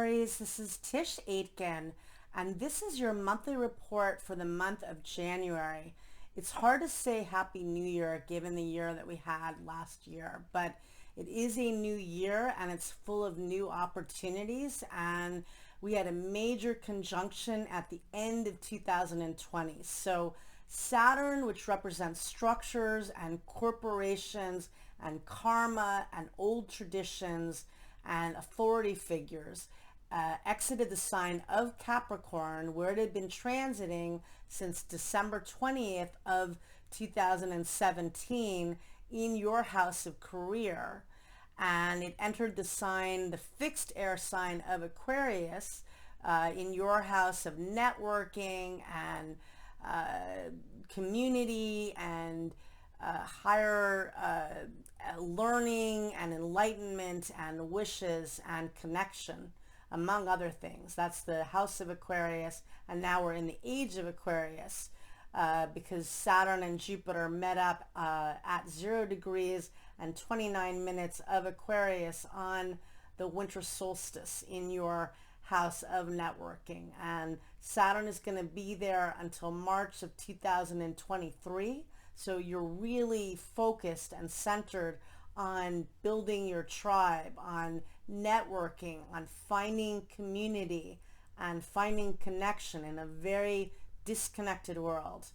Aries, this is Tisch Aitken, and this is your monthly report for the month of January. It's hard to say Happy New Year given the year that we had last year, but it is a new year and it's full of new opportunities, and we had a major conjunction at the end of 2020. So Saturn, which represents structures and corporations and karma and old traditions and authority figures, exited the sign of Capricorn, where it had been transiting since December 20th of 2017 in your house of career. And it entered the sign, the fixed air sign of Aquarius, in your house of networking and community and higher learning and enlightenment and wishes and connection, among other things. That's the house of Aquarius, and now we're in the age of Aquarius because Saturn and Jupiter met up at 0 degrees and 29 minutes of Aquarius on the winter solstice in your house of networking. And Saturn is going to be there until March of 2023. So you're really focused and centered on building your tribe, on networking, on finding community and finding connection in a very disconnected world,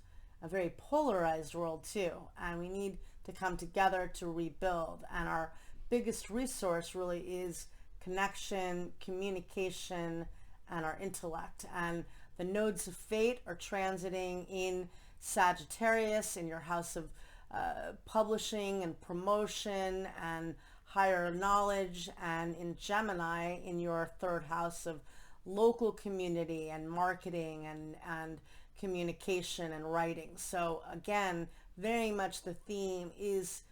a very polarized world too. And we need to come together to rebuild. And our biggest resource really is connection, communication, and our intellect. And the nodes of fate are transiting in Sagittarius, in your house of publishing and promotion and higher knowledge, and in Gemini in your third house of local community and marketing and communication and writing. So again, very much the theme is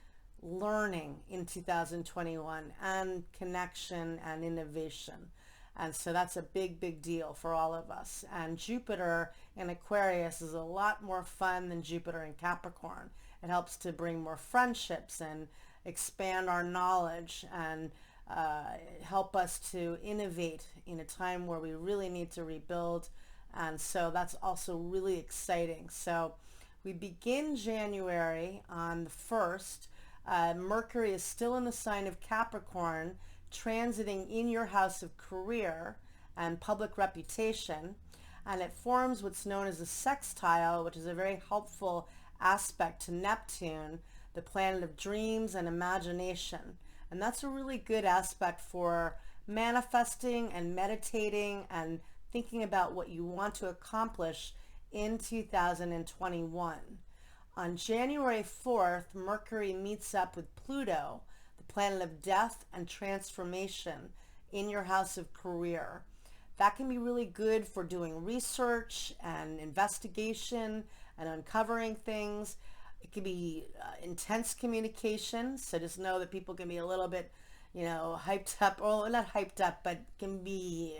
learning in 2021 and connection and innovation. And so that's a big deal for all of us. And Jupiter in Aquarius is a lot more fun than Jupiter in Capricorn. It helps to bring more friendships and expand our knowledge and help us to innovate in a time where we really need to rebuild. And so that's also really exciting. So we begin January on the 1st. Mercury is still in the sign of Capricorn, transiting in your house of career and public reputation, and it forms what's known as a sextile, which is a very helpful aspect to Neptune, the planet of dreams and imagination. And that's a really good aspect for manifesting and meditating and thinking about what you want to accomplish in 2021. On January 4th, Mercury meets up with Pluto, the planet of death and transformation, in your house of career. That can be really good for doing research and investigation and uncovering things. It can be intense communication, so just know that people can be a little bit, hyped up, or not hyped up, but can be,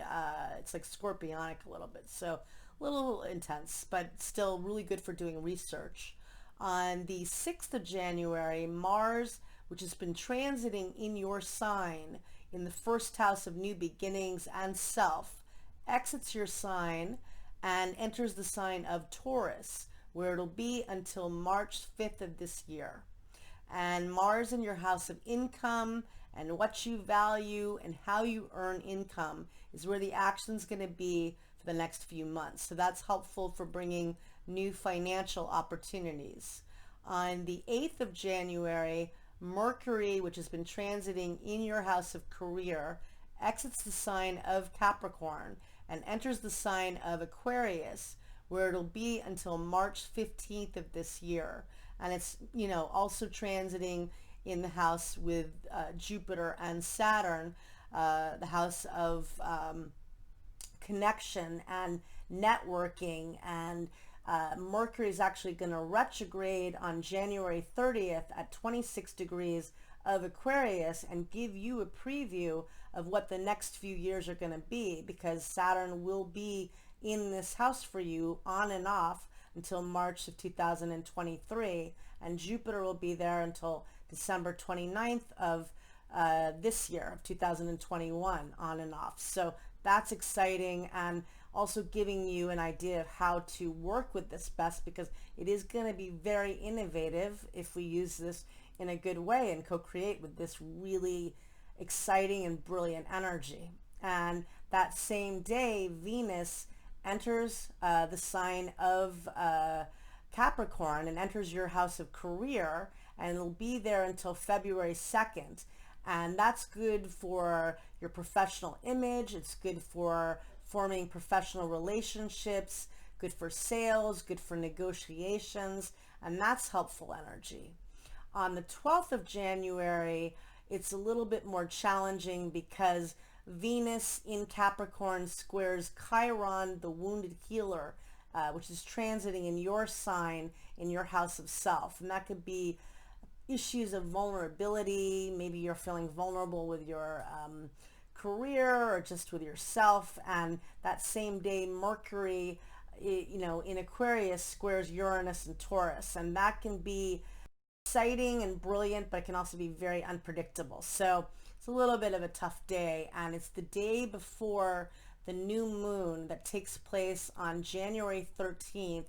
it's like scorpionic a little bit, so a little intense, but still really good for doing research. On the 6th of January, Mars, which has been transiting in your sign in the first house of new beginnings and self, exits your sign and enters the sign of Taurus, where it'll be until March 5th of this year. And Mars in your house of income and what you value and how you earn income is where the action's going to be for the next few months. So that's helpful for bringing new financial opportunities. On the 8th of January, Mercury, which has been transiting in your house of career, exits the sign of Capricorn and enters the sign of Aquarius, where it'll be until March 15th of this year. And it's, also transiting in the house with Jupiter and Saturn, the house of connection and networking. And Mercury is actually going to retrograde on January 30th at 26 degrees of Aquarius and give you a preview of what the next few years are going to be, because Saturn will be in this house for you on and off until March of 2023, and Jupiter will be there until December 29th of this year of 2021, on and off. So that's exciting, and also giving you an idea of how to work with this best, because it is going to be very innovative if we use this in a good way and co-create with this really exciting and brilliant energy. And that same day, Venus enters the sign of Capricorn and enters your house of career, and it'll be there until February 2nd. And that's good for your professional image. It's good for forming professional relationships, good for sales, good for negotiations, and that's helpful energy. On the 12th of January, it's a little bit more challenging because Venus in Capricorn squares Chiron, the wounded healer, which is transiting in your sign in your house of self. And that could be issues of vulnerability. Maybe you're feeling vulnerable with your career or just with yourself. And that same day, Mercury, in Aquarius squares Uranus and Taurus. And that can be exciting and brilliant, but it can also be very unpredictable. So it's a little bit of a tough day, and it's the day before the new moon that takes place on January 13th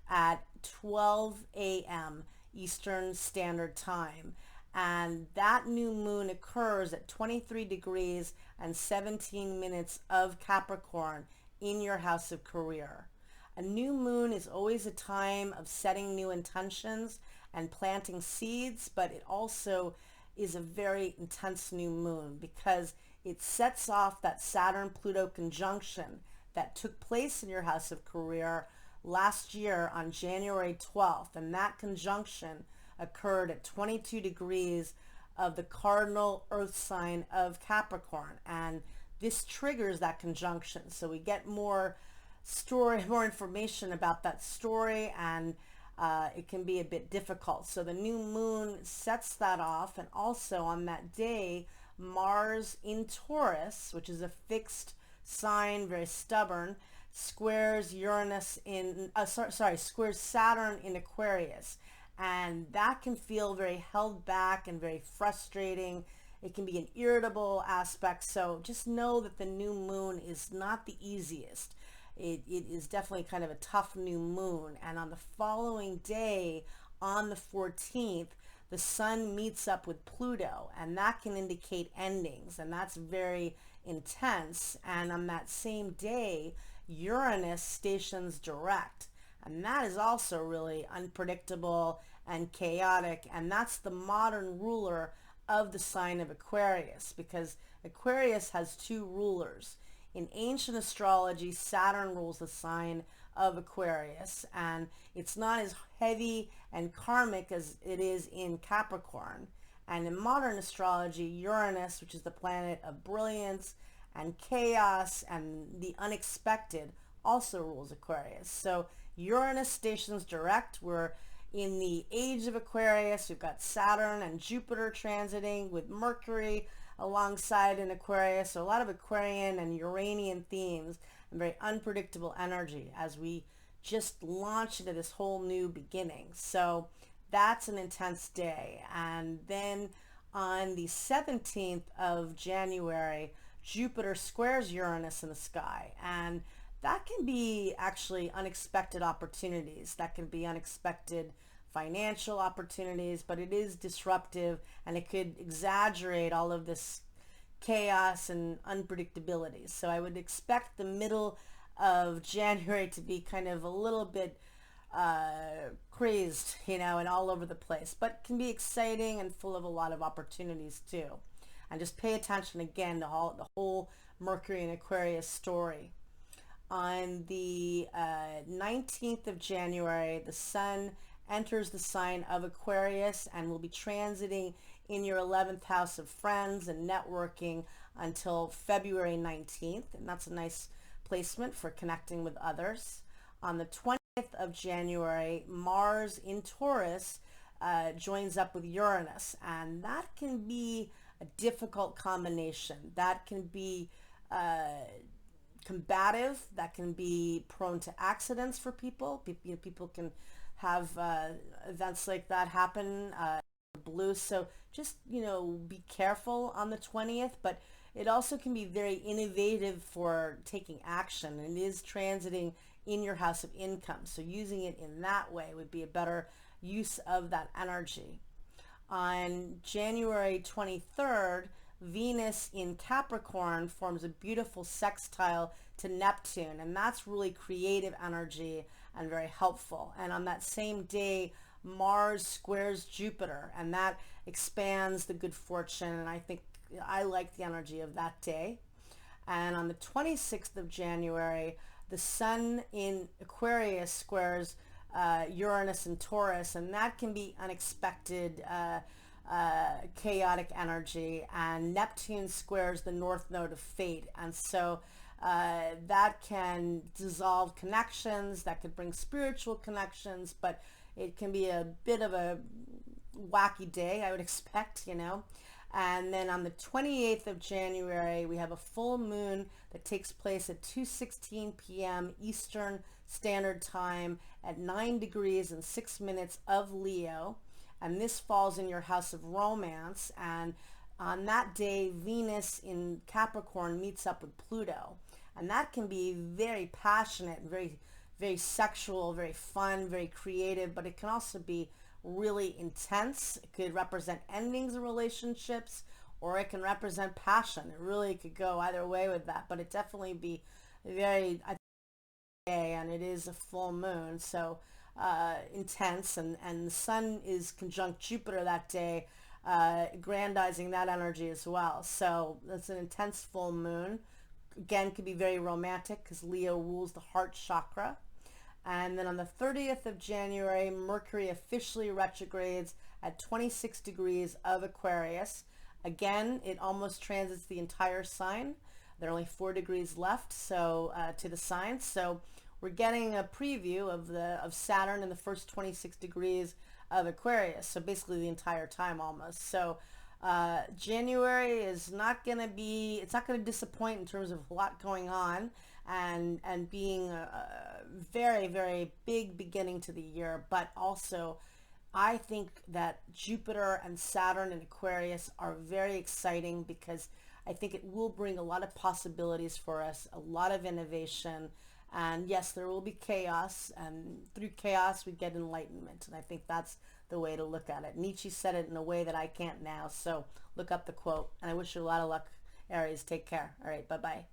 at 12 a.m. Eastern Standard Time. And that new moon occurs at 23 degrees and 17 minutes of Capricorn in your house of career. A new moon is always a time of setting new intentions and planting seeds, but it also is a very intense new moon because it sets off that Saturn-Pluto conjunction that took place in your house of career last year on January 12th. And that conjunction occurred at 22 degrees of the cardinal earth sign of Capricorn. And this triggers that conjunction. So we get more information about that story, and it can be a bit difficult. So the new moon sets that off, and also on that day, Mars in Taurus, which is a fixed sign, very stubborn, squares Uranus in, squares Saturn in Aquarius. And that can feel very held back and very frustrating. It can be an irritable aspect. So just know that the new moon is not the easiest. It is definitely kind of a tough new moon. And on the following day, on the 14th, the sun meets up with Pluto, and that can indicate endings, and that's very intense. And on that same day, Uranus stations direct, and that is also really unpredictable and chaotic, and that's the modern ruler of the sign of Aquarius, because Aquarius has two rulers. In ancient astrology, Saturn rules the sign of Aquarius, and it's not as heavy and karmic as it is in Capricorn. And in modern astrology, Uranus, which is the planet of brilliance and chaos and the unexpected, also rules Aquarius. So Uranus stations direct. We're in the age of Aquarius. We've got Saturn and Jupiter transiting with Mercury alongside in Aquarius. So a lot of Aquarian and Uranian themes and very unpredictable energy as we just launch into this whole new beginning. So that's an intense day. And then on the 17th of January, Jupiter squares Uranus in the sky, and that can be actually unexpected opportunities. That can be unexpected financial opportunities, but it is disruptive, and it could exaggerate all of this chaos and unpredictability. So I would expect the middle of January to be kind of a little bit crazed, and all over the place, but can be exciting and full of a lot of opportunities too. And just pay attention again to the whole Mercury and Aquarius story. On the 19th of January, the sun enters the sign of Aquarius and will be transiting in your 11th house of friends and networking until February 19th. And that's a nice placement for connecting with others. On the 20th of January, Mars in Taurus joins up with Uranus, and that can be a difficult combination. That can be combative, that can be prone to accidents for people. People can have events like that happen blue. So just be careful on the 20th, but it also can be very innovative for taking action, and it is transiting in your house of income. So using it in that way would be a better use of that energy. On January 23rd, Venus in Capricorn forms a beautiful sextile to Neptune, and that's really creative energy and very helpful. And on that same day, Mars squares Jupiter, and that expands the good fortune, and I like the energy of that day. And on the 26th of January, the Sun in Aquarius squares Uranus and Taurus, and that can be unexpected, chaotic energy. And Neptune squares the North Node of Fate, and so that can dissolve connections, that could bring spiritual connections, but it can be a bit of a wacky day, I would expect, you know. And then on the 28th of January, we have a full moon that takes place at 2:16 p.m. Eastern Standard Time at 9 degrees and 6 minutes of Leo. And this falls in your house of romance. And on that day, Venus in Capricorn meets up with Pluto. And that can be very passionate, very, very sexual, very fun, very creative, but it can also be really intense. It could represent endings of relationships, or it can represent passion. It really could go either way with that, but it definitely be very, I think, and it is a full moon, so intense, and the Sun is conjunct Jupiter that day, grandizing that energy as well. So that's an intense full moon. Again, could be very romantic because Leo rules the heart chakra. And then on the 30th of January, Mercury officially retrogrades at 26 degrees of Aquarius. Again, it almost transits the entire sign. There are only 4 degrees left, so to the sign. So we're getting a preview of Saturn in the first 26 degrees of Aquarius. So basically the entire time almost. So January is not going to be, it's not going to disappoint in terms of a lot going on, and being a very, very big beginning to the year. But also, I think that Jupiter and Saturn in Aquarius are very exciting because I think it will bring a lot of possibilities for us, a lot of innovation. And yes, there will be chaos, and through chaos we get enlightenment. And I think that's the way to look at it. Nietzsche said it in a way that I can't now, so look up the quote. And I wish you a lot of luck, Aries. Take care. All right, bye-bye.